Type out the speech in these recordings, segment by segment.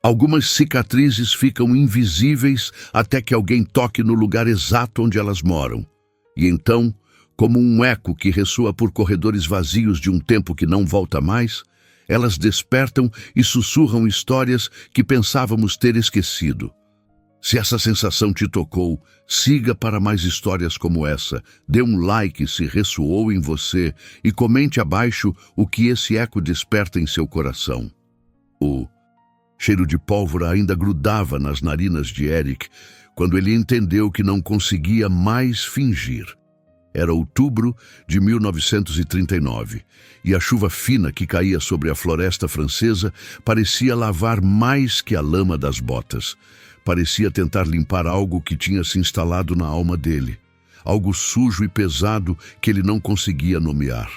Algumas cicatrizes ficam invisíveis até que alguém toque no lugar exato onde elas moram. E então, como um eco que ressoa por corredores vazios de um tempo que não volta mais, elas despertam e sussurram histórias que pensávamos ter esquecido. Se essa sensação te tocou, siga para mais histórias como essa, dê um like se ressoou em você e comente abaixo o que esse eco desperta em seu coração. O cheiro de pólvora ainda grudava nas narinas de Eric quando ele entendeu que não conseguia mais fingir. Era outubro de 1939 e a chuva fina que caía sobre a floresta francesa parecia lavar mais que a lama das botas. Parecia tentar limpar algo que tinha se instalado na alma dele, algo sujo e pesado que ele não conseguia nomear.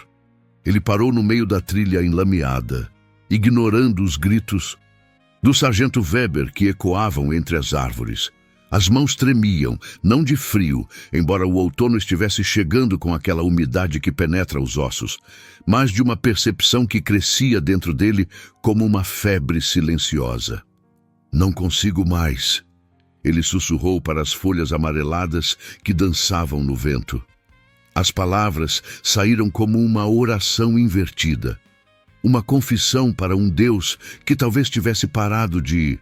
Ele parou no meio da trilha enlameada, ignorando os gritos do sargento Weber que ecoavam entre as árvores. As mãos tremiam, não de frio, embora o outono estivesse chegando com aquela umidade que penetra os ossos, mas de uma percepção que crescia dentro dele como uma febre silenciosa. Não consigo mais, ele sussurrou para as folhas amareladas que dançavam no vento. As palavras saíram como uma oração invertida, uma confissão para um Deus que talvez tivesse parado de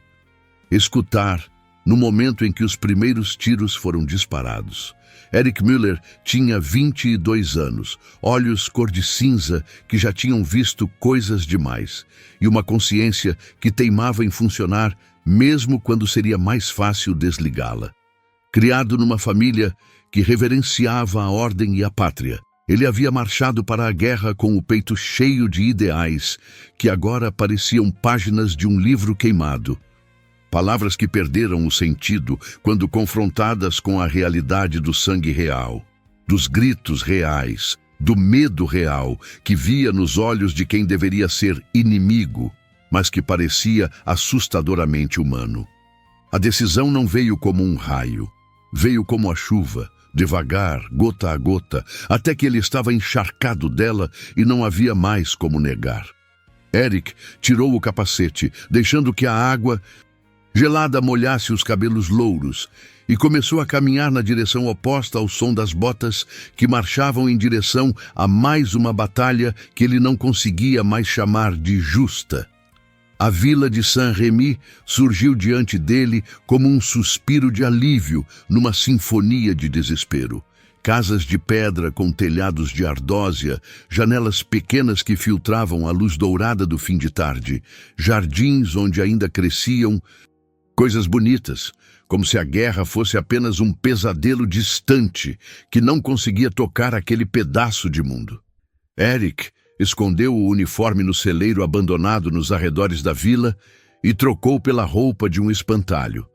escutar no momento em que os primeiros tiros foram disparados. Eric Müller tinha 22 anos, olhos cor de cinza que já tinham visto coisas demais, e uma consciência que teimava em funcionar mesmo quando seria mais fácil desligá-la. Criado numa família que reverenciava a ordem e a pátria, ele havia marchado para a guerra com o peito cheio de ideais que agora pareciam páginas de um livro queimado. Palavras que perderam o sentido quando confrontadas com a realidade do sangue real, dos gritos reais, do medo real que via nos olhos de quem deveria ser inimigo, mas que parecia assustadoramente humano. A decisão não veio como um raio, veio como a chuva, devagar, gota a gota, até que ele estava encharcado dela e não havia mais como negar. Eric tirou o capacete, deixando que a água gelada molhasse os cabelos louros, e começou a caminhar na direção oposta ao som das botas que marchavam em direção a mais uma batalha que ele não conseguia mais chamar de justa. A vila de Saint-Rémy surgiu diante dele como um suspiro de alívio numa sinfonia de desespero. Casas de pedra com telhados de ardósia, janelas pequenas que filtravam a luz dourada do fim de tarde, jardins onde ainda cresciam coisas bonitas, como se a guerra fosse apenas um pesadelo distante que não conseguia tocar aquele pedaço de mundo. Eric escondeu o uniforme no celeiro abandonado nos arredores da vila e trocou pela roupa de um espantalho.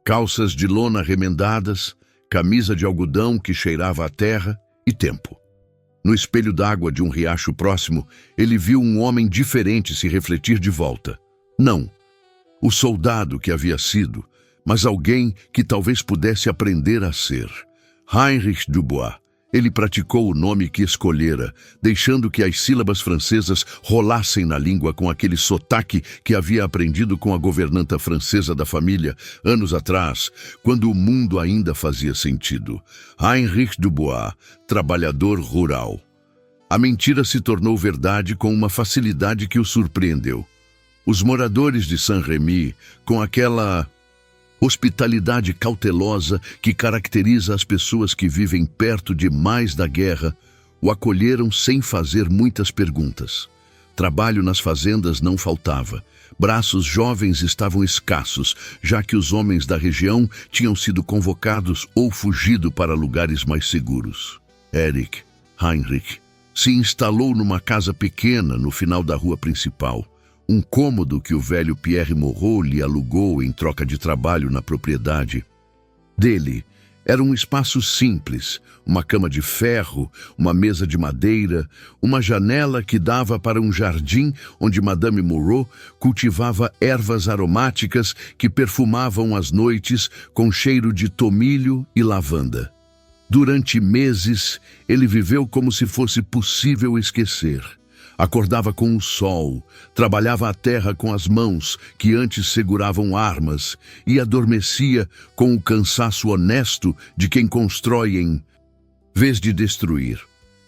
Calças de lona remendadas, camisa de algodão que cheirava a terra e tempo. No espelho d'água de um riacho próximo, ele viu um homem diferente se refletir de volta. Não o soldado que havia sido, mas alguém que talvez pudesse aprender a ser. Heinrich Dubois. Ele praticou o nome que escolhera, deixando que as sílabas francesas rolassem na língua com aquele sotaque que havia aprendido com a governanta francesa da família anos atrás, quando o mundo ainda fazia sentido. Heinrich Dubois, trabalhador rural. A mentira se tornou verdade com uma facilidade que o surpreendeu. Os moradores de Saint-Rémy, com aquela hospitalidade cautelosa que caracteriza as pessoas que vivem perto demais da guerra, o acolheram sem fazer muitas perguntas. Trabalho nas fazendas não faltava. Braços jovens estavam escassos, já que os homens da região tinham sido convocados ou fugido para lugares mais seguros. Eric, Heinrich, se instalou numa casa pequena no final da rua principal. Um cômodo que o velho Pierre Moreau lhe alugou em troca de trabalho na propriedade dele. Era um espaço simples, uma cama de ferro, uma mesa de madeira, uma janela que dava para um jardim onde Madame Moreau cultivava ervas aromáticas que perfumavam as noites com cheiro de tomilho e lavanda. Durante meses, ele viveu como se fosse possível esquecer. Acordava com o sol, trabalhava a terra com as mãos que antes seguravam armas e adormecia com o cansaço honesto de quem constrói em vez de destruir.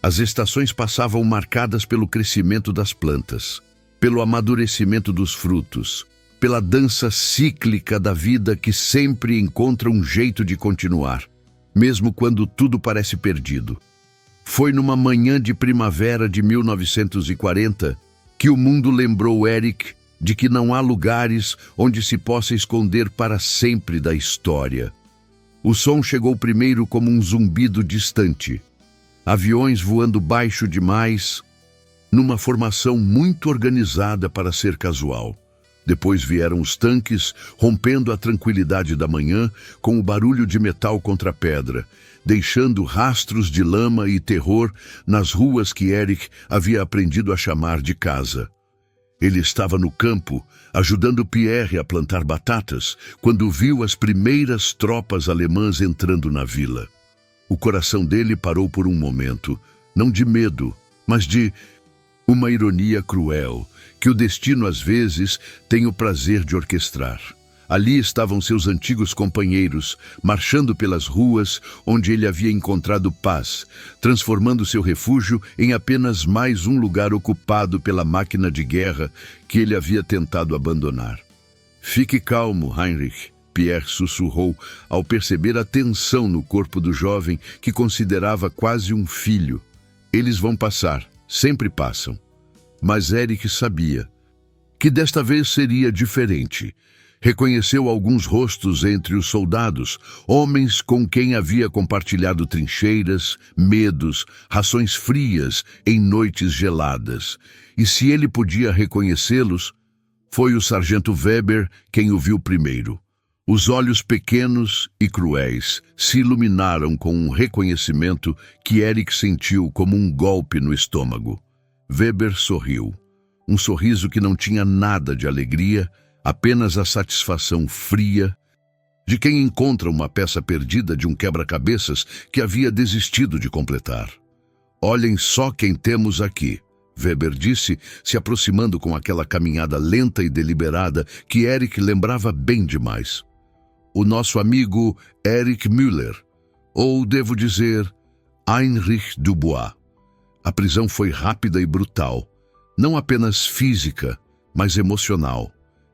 As estações passavam marcadas pelo crescimento das plantas, pelo amadurecimento dos frutos, pela dança cíclica da vida que sempre encontra um jeito de continuar, mesmo quando tudo parece perdido. Foi numa manhã de primavera de 1940 que o mundo lembrou Eric de que não há lugares onde se possa esconder para sempre da história. O som chegou primeiro como um zumbido distante. Aviões voando baixo demais, numa formação muito organizada para ser casual. Depois vieram os tanques, rompendo a tranquilidade da manhã com o barulho de metal contra pedra, deixando rastros de lama e terror nas ruas que Eric havia aprendido a chamar de casa. Ele estava no campo, ajudando Pierre a plantar batatas, quando viu as primeiras tropas alemãs entrando na vila. O coração dele parou por um momento, não de medo, mas de uma ironia cruel, que o destino às vezes tem o prazer de orquestrar. Ali estavam seus antigos companheiros, marchando pelas ruas onde ele havia encontrado paz, transformando seu refúgio em apenas mais um lugar ocupado pela máquina de guerra que ele havia tentado abandonar. "Fique calmo, Heinrich", Pierre sussurrou ao perceber a tensão no corpo do jovem que considerava quase um filho. "Eles vão passar, sempre passam." Mas Eric sabia que desta vez seria diferente. Reconheceu alguns rostos entre os soldados, homens com quem havia compartilhado trincheiras, medos, rações frias em noites geladas. E se ele podia reconhecê-los, foi o sargento Weber quem o viu primeiro. Os olhos pequenos e cruéis se iluminaram com um reconhecimento que Eric sentiu como um golpe no estômago. Weber sorriu. Um sorriso que não tinha nada de alegria, apenas a satisfação fria de quem encontra uma peça perdida de um quebra-cabeças que havia desistido de completar. "Olhem só quem temos aqui", Weber disse, se aproximando com aquela caminhada lenta e deliberada que Eric lembrava bem demais. "O nosso amigo Eric Müller, ou devo dizer, Heinrich Dubois." A prisão foi rápida e brutal, não apenas física, mas emocional.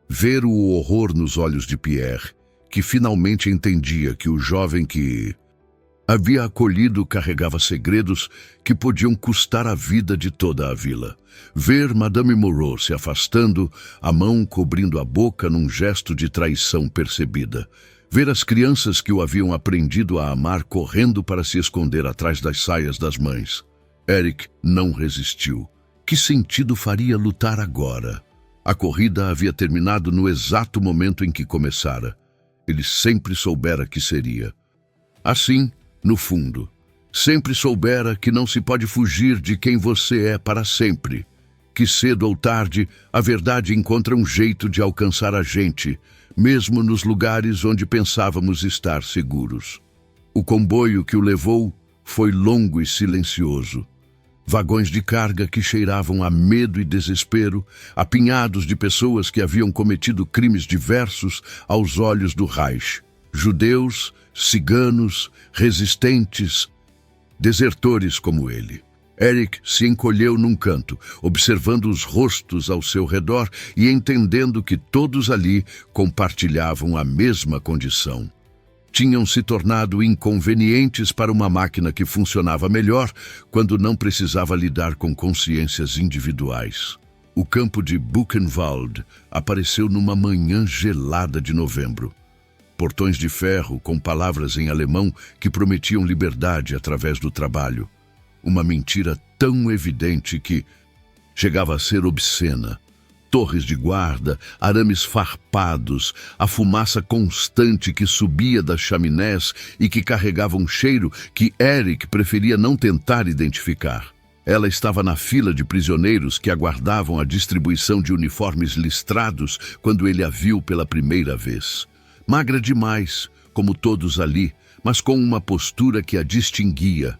Ver o horror nos olhos de Pierre, que finalmente entendia que o jovem que havia acolhido carregava segredos que podiam custar a vida de toda a vila. Ver Madame Moreau se afastando, a mão cobrindo a boca num gesto de traição percebida. Ver as crianças que o haviam aprendido a amar correndo para se esconder atrás das saias das mães. Eric não resistiu. Que sentido faria lutar agora? A corrida havia terminado no exato momento em que começara. Ele sempre soubera que seria. Assim, no fundo, sempre soubera que não se pode fugir de quem você é para sempre. Que cedo ou tarde, a verdade encontra um jeito de alcançar a gente, mesmo nos lugares onde pensávamos estar seguros. O comboio que o levou foi longo e silencioso. Vagões de carga que cheiravam a medo e desespero, apinhados de pessoas que haviam cometido crimes diversos aos olhos do Reich. Judeus, ciganos, resistentes, desertores como ele. Eric se encolheu num canto, observando os rostos ao seu redor e entendendo que todos ali compartilhavam a mesma condição. Tinham se tornado inconvenientes para uma máquina que funcionava melhor quando não precisava lidar com consciências individuais. O campo de Buchenwald apareceu numa manhã gelada de novembro. Portões de ferro com palavras em alemão que prometiam liberdade através do trabalho. Uma mentira tão evidente que chegava a ser obscena. Torres de guarda, arames farpados, a fumaça constante que subia das chaminés e que carregava um cheiro que Eric preferia não tentar identificar. Ela estava na fila de prisioneiros que aguardavam a distribuição de uniformes listrados quando ele a viu pela primeira vez. Magra demais, como todos ali, mas com uma postura que a distinguia.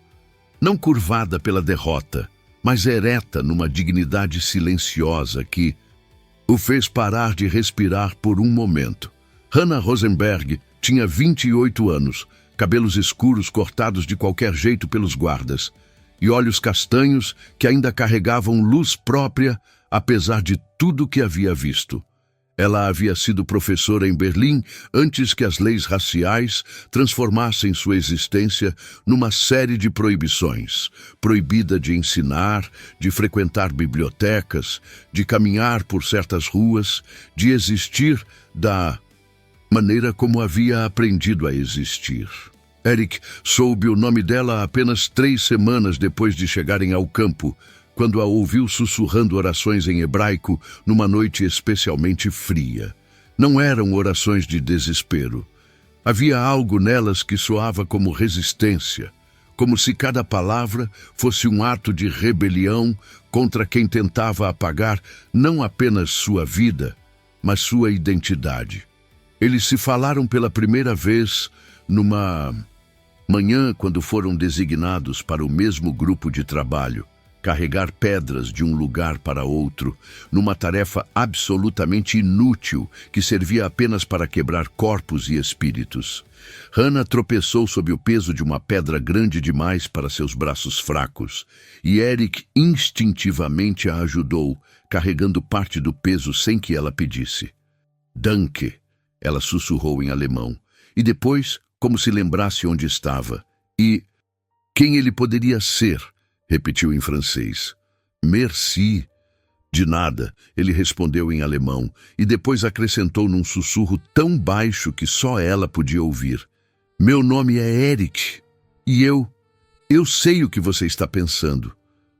Não curvada pela derrota, mas ereta numa dignidade silenciosa que o fez parar de respirar por um momento. Hannah Rosenberg tinha 28 anos, cabelos escuros cortados de qualquer jeito pelos guardas, e olhos castanhos que ainda carregavam luz própria, apesar de tudo que havia visto. Ela havia sido professora em Berlim antes que as leis raciais transformassem sua existência numa série de proibições. Proibida de ensinar, de frequentar bibliotecas, de caminhar por certas ruas, de existir da maneira como havia aprendido a existir. Eric soube o nome dela apenas 3 semanas depois de chegarem ao campo, quando a ouviu sussurrando orações em hebraico numa noite especialmente fria. Não eram orações de desespero. Havia algo nelas que soava como resistência, como se cada palavra fosse um ato de rebelião contra quem tentava apagar não apenas sua vida, mas sua identidade. Eles se falaram pela primeira vez numa manhã quando foram designados para o mesmo grupo de trabalho. Carregar pedras de um lugar para outro, numa tarefa absolutamente inútil que servia apenas para quebrar corpos e espíritos. Hannah tropeçou sob o peso de uma pedra grande demais para seus braços fracos, e Eric instintivamente a ajudou, carregando parte do peso sem que ela pedisse. Danke, ela sussurrou em alemão, e depois, como se lembrasse onde estava, e quem ele poderia ser, repetiu em francês. Merci. De nada, ele respondeu em alemão, e depois acrescentou num sussurro tão baixo que só ela podia ouvir. Meu nome é Eric, e eu sei o que você está pensando,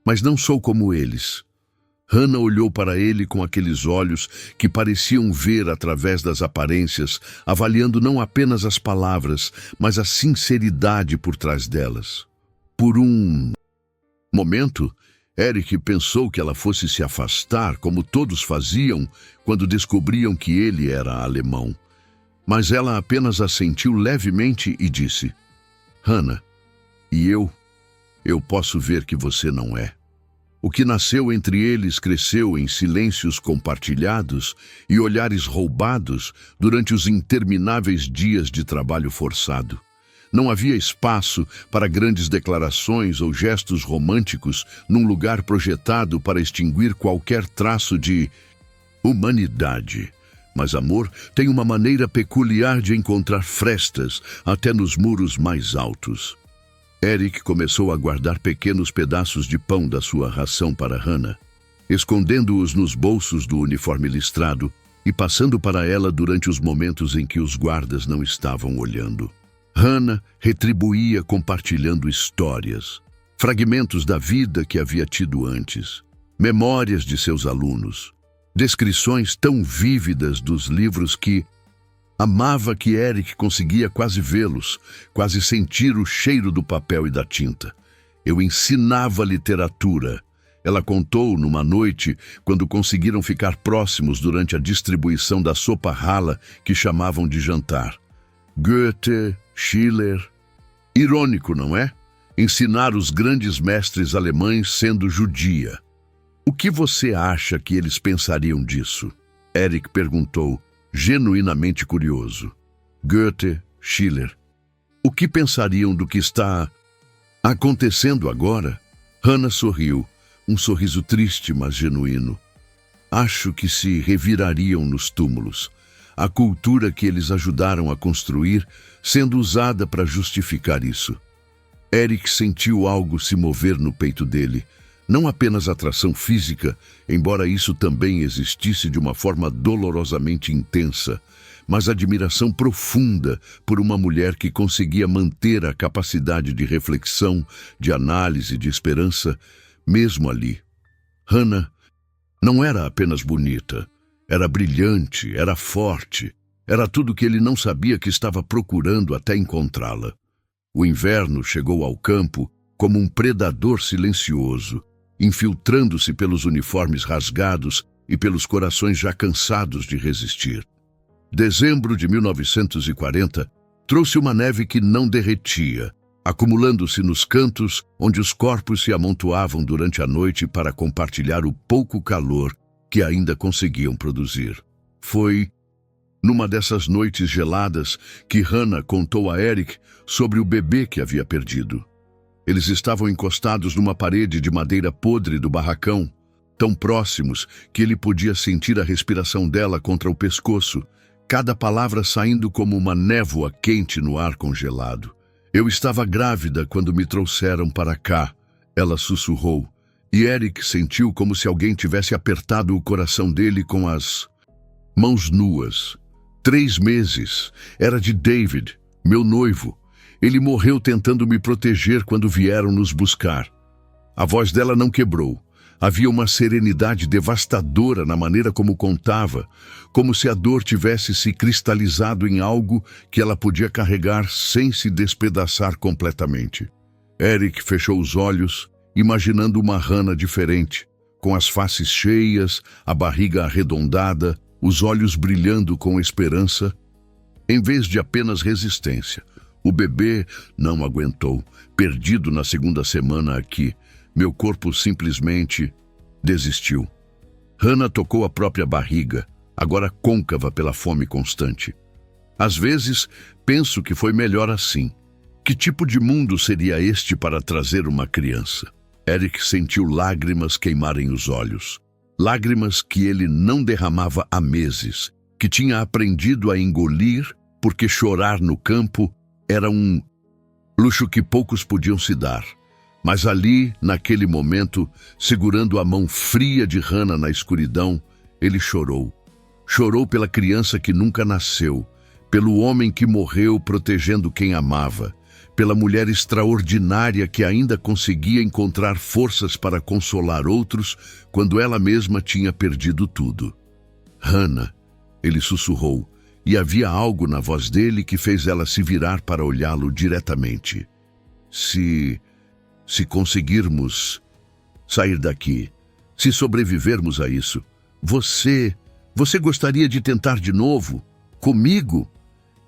mas não sou como eles. Hannah olhou para ele com aqueles olhos que pareciam ver através das aparências, avaliando não apenas as palavras, mas a sinceridade por trás delas. Por um momento, Eric pensou que ela fosse se afastar, como todos faziam quando descobriam que ele era alemão. Mas ela apenas assentiu levemente e disse, Hannah, e eu posso ver que você não é. O que nasceu entre eles cresceu em silêncios compartilhados e olhares roubados durante os intermináveis dias de trabalho forçado. Não havia espaço para grandes declarações ou gestos românticos num lugar projetado para extinguir qualquer traço de humanidade. Mas amor tem uma maneira peculiar de encontrar frestas até nos muros mais altos. Eric começou a guardar pequenos pedaços de pão da sua ração para Hannah, escondendo-os nos bolsos do uniforme listrado e passando para ela durante os momentos em que os guardas não estavam olhando. Hannah retribuía compartilhando histórias, fragmentos da vida que havia tido antes, memórias de seus alunos, descrições tão vívidas dos livros que amava que Eric conseguia quase vê-los, quase sentir o cheiro do papel e da tinta. Eu ensinava literatura. Ela contou numa noite quando conseguiram ficar próximos durante a distribuição da sopa rala que chamavam de jantar. Goethe, Schiller. Irônico, não é? Ensinar os grandes mestres alemães sendo judia. O que você acha que eles pensariam disso? Eric perguntou, genuinamente curioso. Goethe, Schiller. O que pensariam do que está acontecendo agora? Hannah sorriu, um sorriso triste, mas genuíno. Acho que se revirariam nos túmulos. A cultura que eles ajudaram a construir sendo usada para justificar isso. Eric sentiu algo se mover no peito dele. Não apenas atração física, embora isso também existisse de uma forma dolorosamente intensa, mas admiração profunda por uma mulher que conseguia manter a capacidade de reflexão, de análise, de esperança, mesmo ali. Hannah não era apenas bonita, era brilhante, era forte, era tudo que ele não sabia que estava procurando até encontrá-la. O inverno chegou ao campo como um predador silencioso, infiltrando-se pelos uniformes rasgados e pelos corações já cansados de resistir. Dezembro de 1940 trouxe uma neve que não derretia, acumulando-se nos cantos onde os corpos se amontoavam durante a noite para compartilhar o pouco calor que ainda conseguiam produzir. Foi numa dessas noites geladas que Hannah contou a Eric sobre o bebê que havia perdido. Eles estavam encostados numa parede de madeira podre do barracão, tão próximos que ele podia sentir a respiração dela contra o pescoço, cada palavra saindo como uma névoa quente no ar congelado. Eu estava grávida quando me trouxeram para cá, ela sussurrou, e Eric sentiu como se alguém tivesse apertado o coração dele com as mãos nuas. 3 meses. Era de David, meu noivo. Ele morreu tentando me proteger quando vieram nos buscar. A voz dela não quebrou. Havia uma serenidade devastadora na maneira como contava, como se a dor tivesse se cristalizado em algo que ela podia carregar sem se despedaçar completamente. Eric fechou os olhos, imaginando uma Hannah diferente, com as faces cheias, a barriga arredondada, os olhos brilhando com esperança, em vez de apenas resistência. O bebê não aguentou, perdido na 2ª semana aqui. Meu corpo simplesmente desistiu. Hannah tocou a própria barriga, agora côncava pela fome constante. Às vezes, penso que foi melhor assim. Que tipo de mundo seria este para trazer uma criança? Eric sentiu lágrimas queimarem os olhos. Lágrimas que ele não derramava há meses, que tinha aprendido a engolir porque chorar no campo era um luxo que poucos podiam se dar. Mas ali, naquele momento, segurando a mão fria de Hannah na escuridão, ele chorou. Chorou pela criança que nunca nasceu, pelo homem que morreu protegendo quem amava, pela mulher extraordinária que ainda conseguia encontrar forças para consolar outros quando ela mesma tinha perdido tudo. Hannah, ele sussurrou, e havia algo na voz dele que fez ela se virar para olhá-lo diretamente. Se conseguirmos sair daqui, se sobrevivermos a isso, você gostaria de tentar de novo? Comigo?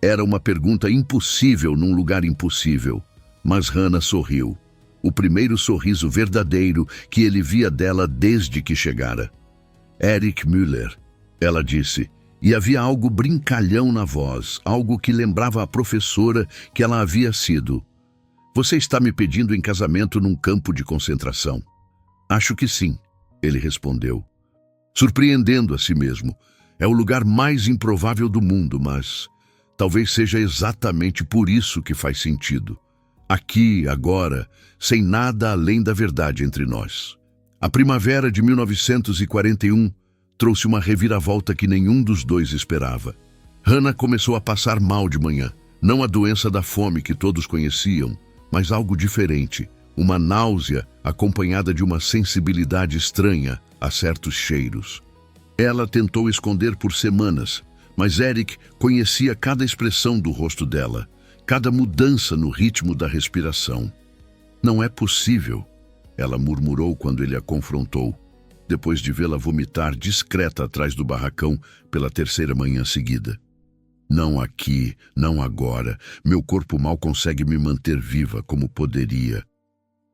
Era uma pergunta impossível num lugar impossível, mas Hannah sorriu. O primeiro sorriso verdadeiro que ele via dela desde que chegara. Eric Müller, ela disse, e havia algo brincalhão na voz, algo que lembrava a professora que ela havia sido. Você está me pedindo em casamento num campo de concentração? Acho que sim, ele respondeu, surpreendendo a si mesmo. É o lugar mais improvável do mundo, mas talvez seja exatamente por isso que faz sentido. Aqui, agora, sem nada além da verdade entre nós. A primavera de 1941 trouxe uma reviravolta que nenhum dos dois esperava. Hannah começou a passar mal de manhã. Não a doença da fome que todos conheciam, mas algo diferente. Uma náusea acompanhada de uma sensibilidade estranha a certos cheiros. Ela tentou esconder por semanas, mas Eric conhecia cada expressão do rosto dela, cada mudança no ritmo da respiração. Não é possível, ela murmurou quando ele a confrontou, depois de vê-la vomitar discreta atrás do barracão pela 3ª manhã seguida. Não aqui, não agora. Meu corpo mal consegue me manter viva como poderia.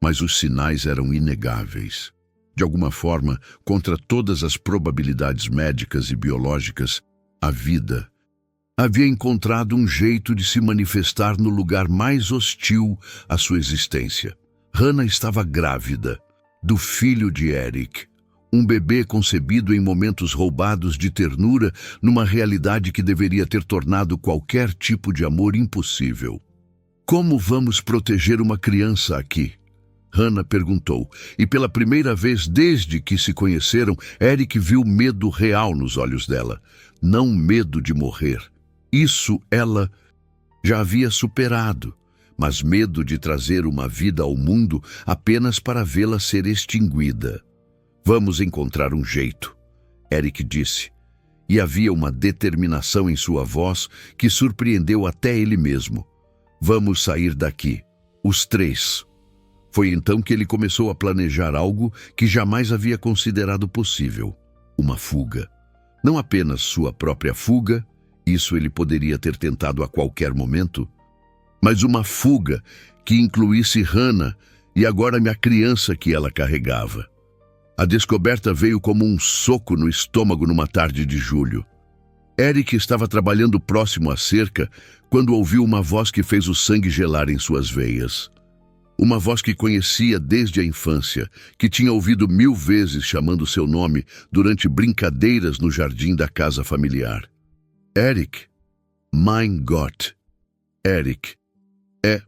Mas os sinais eram inegáveis. De alguma forma, contra todas as probabilidades médicas e biológicas, a vida havia encontrado um jeito de se manifestar no lugar mais hostil à sua existência. Hannah estava grávida do filho de Eric, um bebê concebido em momentos roubados de ternura numa realidade que deveria ter tornado qualquer tipo de amor impossível. Como vamos proteger uma criança aqui? Hannah perguntou, e pela primeira vez desde que se conheceram, Eric viu medo real nos olhos dela. Não medo de morrer. Isso ela já havia superado, mas medo de trazer uma vida ao mundo apenas para vê-la ser extinguida. Vamos encontrar um jeito, Eric disse, e havia uma determinação em sua voz que surpreendeu até ele mesmo. Vamos sair daqui, os 3. Foi então que ele começou a planejar algo que jamais havia considerado possível, uma fuga. Não apenas sua própria fuga, isso ele poderia ter tentado a qualquer momento, mas uma fuga que incluísse Hannah e agora a criança que ela carregava. A descoberta veio como um soco no estômago numa tarde de julho. Eric estava trabalhando próximo à cerca quando ouviu uma voz que fez o sangue gelar em suas veias. Uma voz que conhecia desde a infância, que tinha ouvido 1000 vezes chamando seu nome durante brincadeiras no jardim da casa familiar. Eric. Mein Gott. Eric. É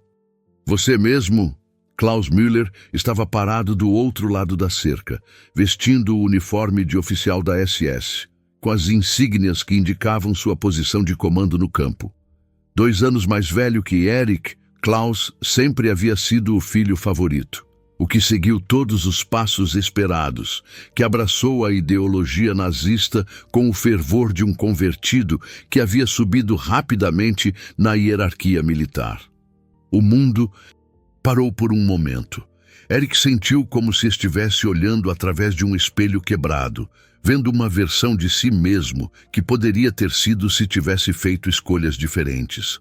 você mesmo? Klaus Müller estava parado do outro lado da cerca, vestindo o uniforme de oficial da SS, com as insígnias que indicavam sua posição de comando no campo. 2 anos mais velho que Eric, Klaus sempre havia sido o filho favorito, o que seguiu todos os passos esperados, que abraçou a ideologia nazista com o fervor de um convertido que havia subido rapidamente na hierarquia militar. O mundo parou por um momento. Eric sentiu como se estivesse olhando através de um espelho quebrado, vendo uma versão de si mesmo que poderia ter sido se tivesse feito escolhas diferentes.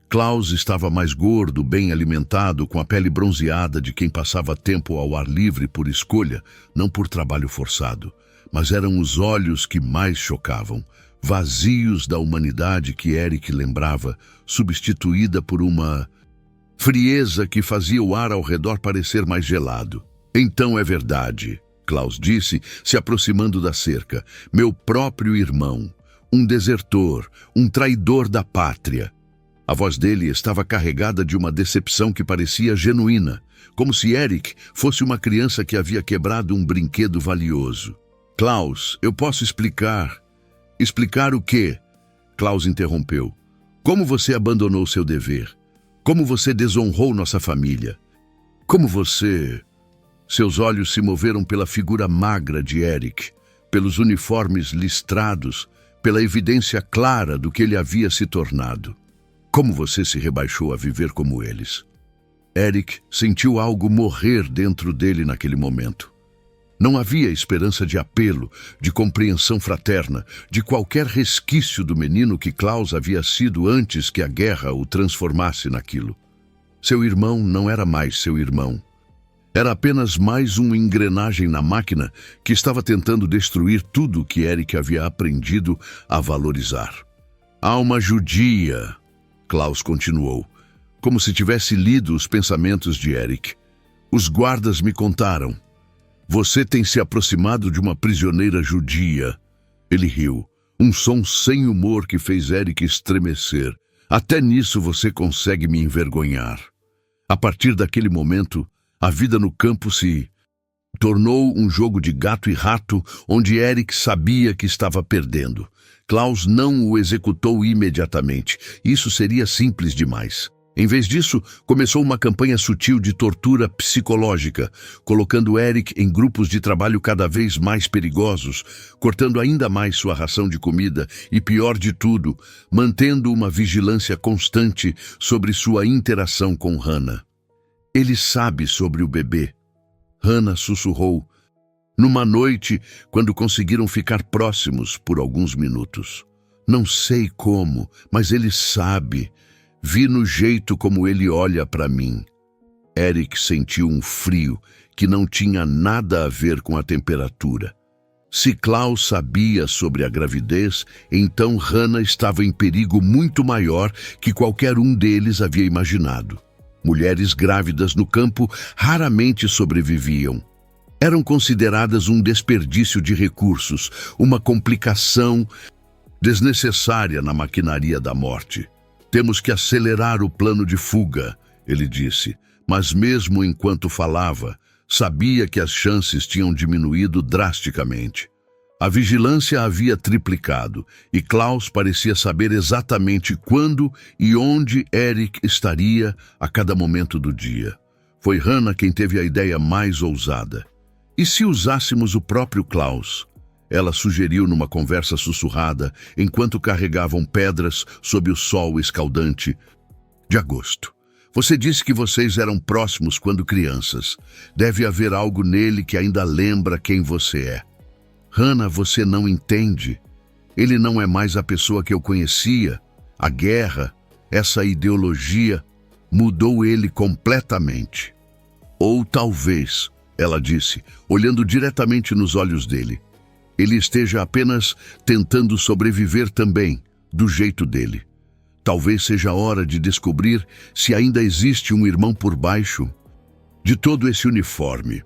Klaus estava mais gordo, bem alimentado, com a pele bronzeada de quem passava tempo ao ar livre por escolha, não por trabalho forçado. Mas eram os olhos que mais chocavam, vazios da humanidade que Eric lembrava, substituída por uma frieza que fazia o ar ao redor parecer mais gelado. Então é verdade, Klaus disse, se aproximando da cerca. Meu próprio irmão, um desertor, um traidor da pátria. A voz dele estava carregada de uma decepção que parecia genuína, como se Eric fosse uma criança que havia quebrado um brinquedo valioso. Klaus, eu posso explicar. Explicar o quê? Klaus interrompeu. Como você abandonou seu dever? Como você desonrou nossa família? Como você... Seus olhos se moveram pela figura magra de Eric, pelos uniformes listrados, pela evidência clara do que ele havia se tornado. Como você se rebaixou a viver como eles? Eric sentiu algo morrer dentro dele naquele momento. Não havia esperança de apelo, de compreensão fraterna, de qualquer resquício do menino que Klaus havia sido antes que a guerra o transformasse naquilo. Seu irmão não era mais seu irmão. Era apenas mais uma engrenagem na máquina que estava tentando destruir tudo o que Eric havia aprendido a valorizar. Alma judia, Klaus continuou, como se tivesse lido os pensamentos de Eric. Os guardas me contaram. Você tem se aproximado de uma prisioneira judia. Ele riu, um som sem humor que fez Eric estremecer. Até nisso você consegue me envergonhar. A partir daquele momento, a vida no campo se tornou um jogo de gato e rato, onde Eric sabia que estava perdendo. Klaus não o executou imediatamente. Isso seria simples demais. Em vez disso, começou uma campanha sutil de tortura psicológica, colocando Eric em grupos de trabalho cada vez mais perigosos, cortando ainda mais sua ração de comida e, pior de tudo, mantendo uma vigilância constante sobre sua interação com Hannah. Ele sabe sobre o bebê. Hannah sussurrou, numa noite quando conseguiram ficar próximos por alguns minutos. Não sei como, mas ele sabe. Vi no jeito como ele olha para mim. Eric sentiu um frio que não tinha nada a ver com a temperatura. Se Klaus sabia sobre a gravidez, então Hannah estava em perigo muito maior que qualquer um deles havia imaginado. Mulheres grávidas no campo raramente sobreviviam. Eram consideradas um desperdício de recursos, uma complicação desnecessária na maquinaria da morte. Temos que acelerar o plano de fuga, ele disse, mas mesmo enquanto falava, sabia que as chances tinham diminuído drasticamente. A vigilância havia triplicado e Klaus parecia saber exatamente quando e onde Eric estaria a cada momento do dia. Foi Hannah quem teve a ideia mais ousada. E se usássemos o próprio Klaus? Ela sugeriu numa conversa sussurrada, enquanto carregavam pedras sob o sol escaldante de agosto. Você disse que vocês eram próximos quando crianças. Deve haver algo nele que ainda lembra quem você é. Hannah, você não entende. Ele não é mais a pessoa que eu conhecia. A guerra, essa ideologia, mudou ele completamente. Ou talvez, ela disse, olhando diretamente nos olhos dele, ele esteja apenas tentando sobreviver também, do jeito dele. Talvez seja a hora de descobrir se ainda existe um irmão por baixo de todo esse uniforme.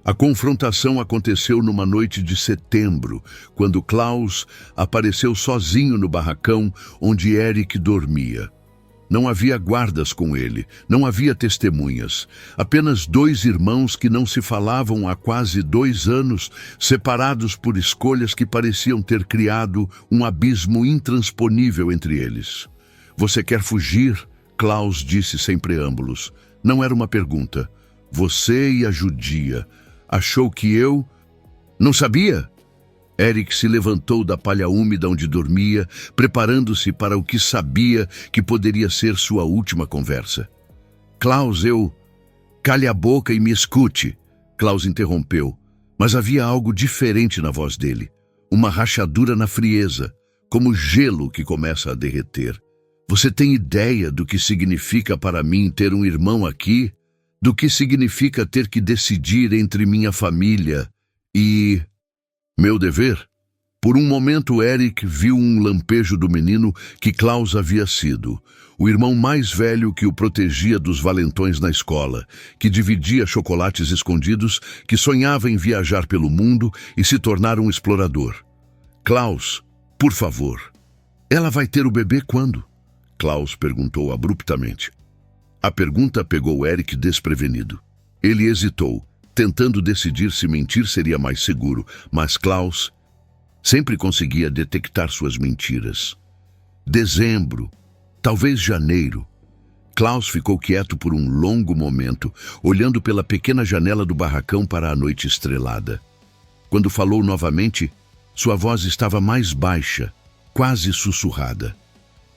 A confrontação aconteceu numa noite de setembro, quando Klaus apareceu sozinho no barracão onde Eric dormia. Não havia guardas com ele, não havia testemunhas. Apenas dois irmãos que não se falavam há quase 2 anos, separados por escolhas que pareciam ter criado um abismo intransponível entre eles. Você quer fugir? Klaus disse sem preâmbulos. Não era uma pergunta. Você e a judia. Achou que eu... Não sabia? Eric se levantou da palha úmida onde dormia, preparando-se para o que sabia que poderia ser sua última conversa. Klaus, Cale a boca e me escute, Klaus interrompeu, mas havia algo diferente na voz dele. Uma rachadura na frieza, como gelo que começa a derreter. Você tem ideia do que significa para mim ter um irmão aqui? Do que significa ter que decidir entre minha família e... meu dever? Por um momento, Eric viu um lampejo do menino que Klaus havia sido, o irmão mais velho que o protegia dos valentões na escola, que dividia chocolates escondidos, que sonhava em viajar pelo mundo e se tornar um explorador. Klaus, por favor, ela vai ter o bebê quando? Klaus perguntou abruptamente. A pergunta pegou Eric desprevenido. Ele hesitou, tentando decidir se mentir seria mais seguro, mas Klaus sempre conseguia detectar suas mentiras. Dezembro, talvez janeiro. Klaus ficou quieto por um longo momento, olhando pela pequena janela do barracão para a noite estrelada. Quando falou novamente, sua voz estava mais baixa, quase sussurrada.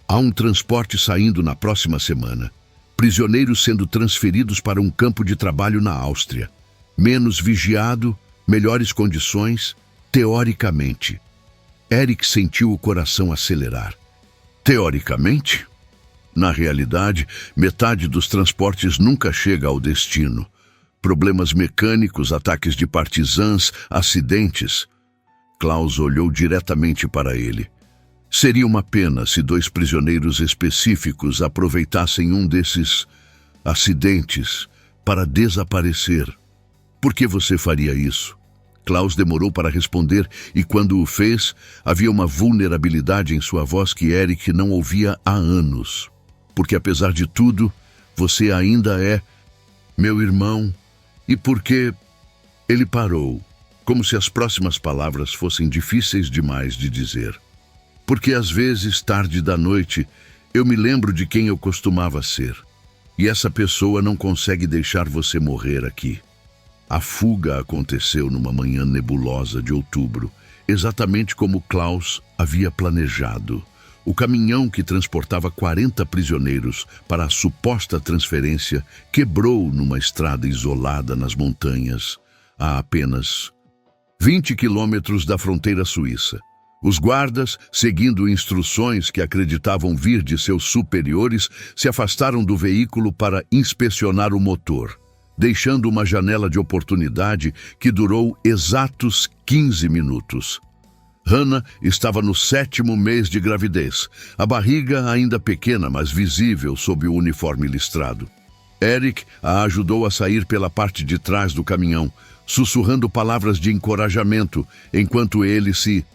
Há um transporte saindo na próxima semana. Prisioneiros sendo transferidos para um campo de trabalho na Áustria. Menos vigiado, melhores condições, teoricamente. Eric sentiu o coração acelerar. Teoricamente? Na realidade, metade dos transportes nunca chega ao destino. Problemas mecânicos, ataques de partisãs, acidentes. Klaus olhou diretamente para ele. Seria uma pena se 2 prisioneiros específicos aproveitassem um desses acidentes para desaparecer. Por que você faria isso? Klaus demorou para responder e quando o fez, havia uma vulnerabilidade em sua voz que Eric não ouvia há anos. Porque apesar de tudo, você ainda é meu irmão. E porque... Ele parou, como se as próximas palavras fossem difíceis demais de dizer. Porque às vezes, tarde da noite, eu me lembro de quem eu costumava ser. E essa pessoa não consegue deixar você morrer aqui. A fuga aconteceu numa manhã nebulosa de outubro, exatamente como Klaus havia planejado. O caminhão que transportava 40 prisioneiros para a suposta transferência quebrou numa estrada isolada nas montanhas, a apenas 20 quilômetros da fronteira suíça. Os guardas, seguindo instruções que acreditavam vir de seus superiores, se afastaram do veículo para inspecionar o motor, deixando uma janela de oportunidade que durou exatos 15 minutos. Hannah estava no 7º mês de gravidez, a barriga ainda pequena, mas visível sob o uniforme listrado. Eric a ajudou a sair pela parte de trás do caminhão, sussurrando palavras de encorajamento, enquanto eles se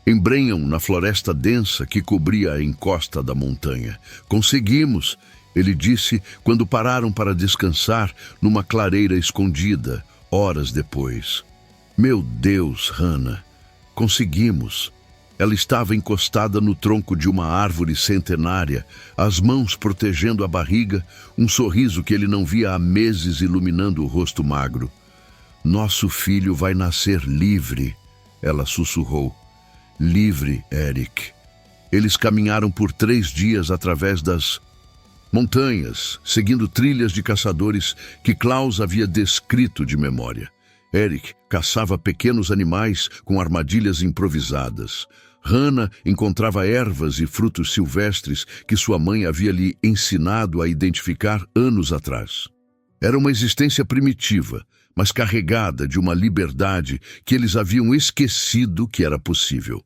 embrenham na floresta densa que cobria a encosta da montanha. Conseguimos, ele disse quando pararam para descansar numa clareira escondida, horas depois. Meu Deus, Hannah, conseguimos. Ela estava encostada no tronco de uma árvore centenária, as mãos protegendo a barriga, um sorriso que ele não via há meses iluminando o rosto magro. Nosso filho vai nascer livre, ela sussurrou. Livre, Eric. Eles caminharam por 3 dias através das montanhas, seguindo trilhas de caçadores que Klaus havia descrito de memória. Eric caçava pequenos animais com armadilhas improvisadas. Hannah encontrava ervas e frutos silvestres que sua mãe havia lhe ensinado a identificar anos atrás. Era uma existência primitiva, mas carregada de uma liberdade que eles haviam esquecido que era possível.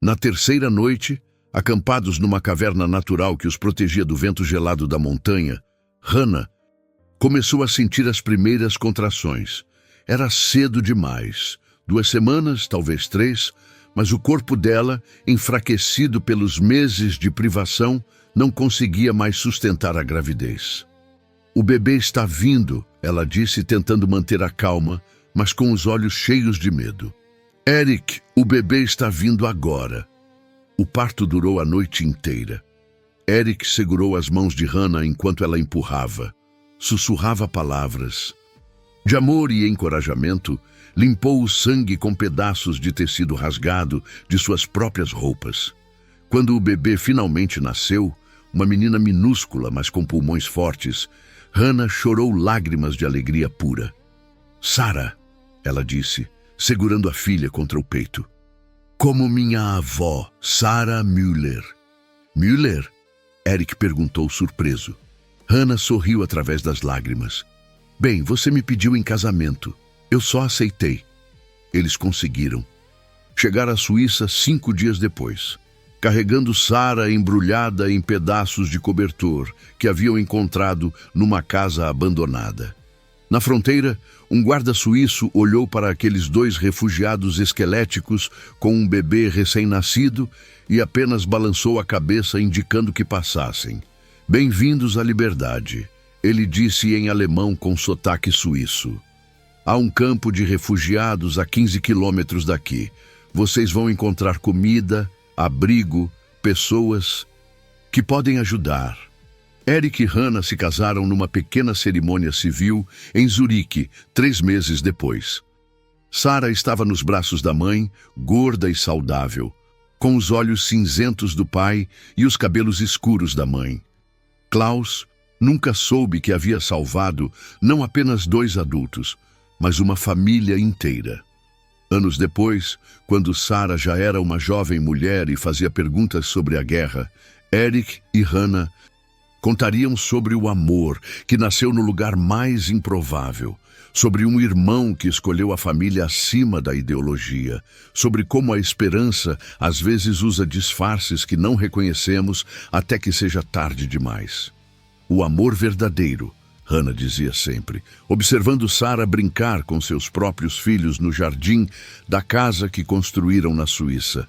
Na terceira noite, acampados numa caverna natural que os protegia do vento gelado da montanha, Hannah começou a sentir as primeiras contrações. Era cedo demais, 2 semanas, talvez 3, mas o corpo dela, enfraquecido pelos meses de privação, não conseguia mais sustentar a gravidez. "O bebê está vindo", ela disse, tentando manter a calma, mas com os olhos cheios de medo. "Eric, o bebê está vindo agora." O parto durou a noite inteira. Eric segurou as mãos de Hannah enquanto ela empurrava. Sussurrava palavras de amor e encorajamento, limpou o sangue com pedaços de tecido rasgado de suas próprias roupas. Quando o bebê finalmente nasceu, uma menina minúscula, mas com pulmões fortes, Hannah chorou lágrimas de alegria pura. "Sarah", ela disse, segurando a filha contra o peito. "Como minha avó, Sarah Müller." "Müller?" Eric perguntou surpreso. Hannah sorriu através das lágrimas. "Bem, você me pediu em casamento. Eu só aceitei." Eles conseguiram. Chegaram à Suíça 5 dias depois, carregando Sarah embrulhada em pedaços de cobertor que haviam encontrado numa casa abandonada. Na fronteira, um guarda suíço olhou para aqueles 2 refugiados esqueléticos com um bebê recém-nascido e apenas balançou a cabeça indicando que passassem. "Bem-vindos à liberdade", ele disse em alemão com sotaque suíço. "Há um campo de refugiados a 15 quilômetros daqui. Vocês vão encontrar comida, abrigo, pessoas que podem ajudar." Eric e Hannah se casaram numa pequena cerimônia civil em Zurique, 3 meses depois. Sarah estava nos braços da mãe, gorda e saudável, com os olhos cinzentos do pai e os cabelos escuros da mãe. Klaus nunca soube que havia salvado não apenas 2 adultos, mas uma família inteira. Anos depois, quando Sarah já era uma jovem mulher e fazia perguntas sobre a guerra, Eric e Hannah contariam sobre o amor que nasceu no lugar mais improvável, sobre um irmão que escolheu a família acima da ideologia, sobre como a esperança às vezes usa disfarces que não reconhecemos até que seja tarde demais. "O amor verdadeiro", Hannah dizia sempre, observando Sarah brincar com seus próprios filhos no jardim da casa que construíram na Suíça.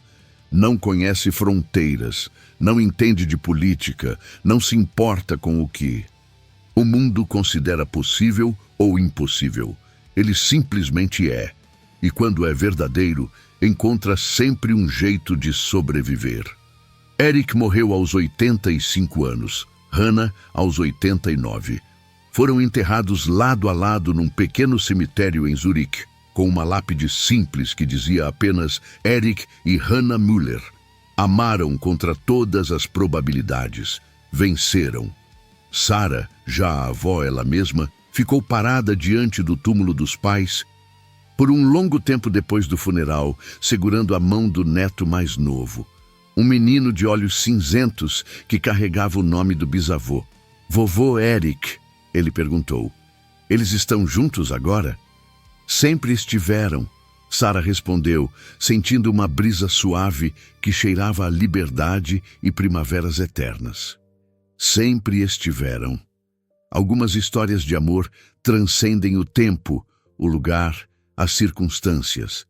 "Não conhece fronteiras, não entende de política, não se importa com o que o mundo considera possível ou impossível. Ele simplesmente é. E quando é verdadeiro, encontra sempre um jeito de sobreviver." Eric morreu aos 85 anos, Hannah aos 89. Foram enterrados lado a lado num pequeno cemitério em Zurique, com uma lápide simples que dizia apenas Eric e Hannah Müller. Amaram contra todas as probabilidades. Venceram. Sarah, já a avó ela mesma, ficou parada diante do túmulo dos pais por um longo tempo depois do funeral, segurando a mão do neto mais novo, um menino de olhos cinzentos que carregava o nome do bisavô. "Vovô Eric", ele perguntou. "Eles estão juntos agora?" "Sempre estiveram", Sarah respondeu, sentindo uma brisa suave que cheirava a liberdade e primaveras eternas. Sempre estiveram. Algumas histórias de amor transcendem o tempo, o lugar, as circunstâncias.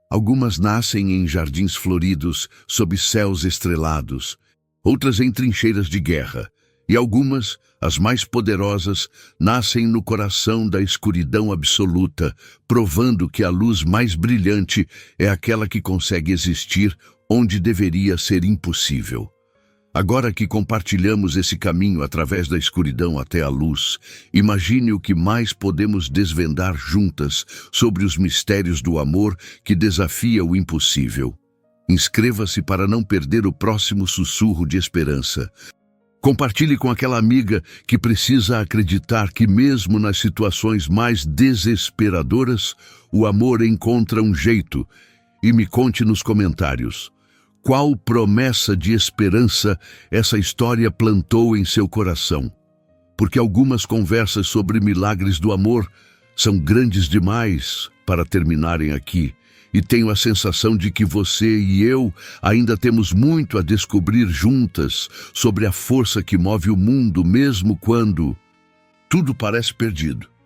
Algumas nascem em jardins floridos, sob céus estrelados, outras em trincheiras de guerra, e algumas, as mais poderosas, nascem no coração da escuridão absoluta, provando que a luz mais brilhante é aquela que consegue existir onde deveria ser impossível. Agora que compartilhamos esse caminho através da escuridão até a luz, imagine o que mais podemos desvendar juntas sobre os mistérios do amor que desafia o impossível. Inscreva-se para não perder o próximo sussurro de esperança. Compartilhe com aquela amiga que precisa acreditar que mesmo nas situações mais desesperadoras, o amor encontra um jeito. E me conte nos comentários: qual promessa de esperança essa história plantou em seu coração. Porque algumas conversas sobre milagres do amor são grandes demais para terminarem aqui. E tenho a sensação de que você e eu ainda temos muito a descobrir juntas sobre a força que move o mundo, mesmo quando tudo parece perdido.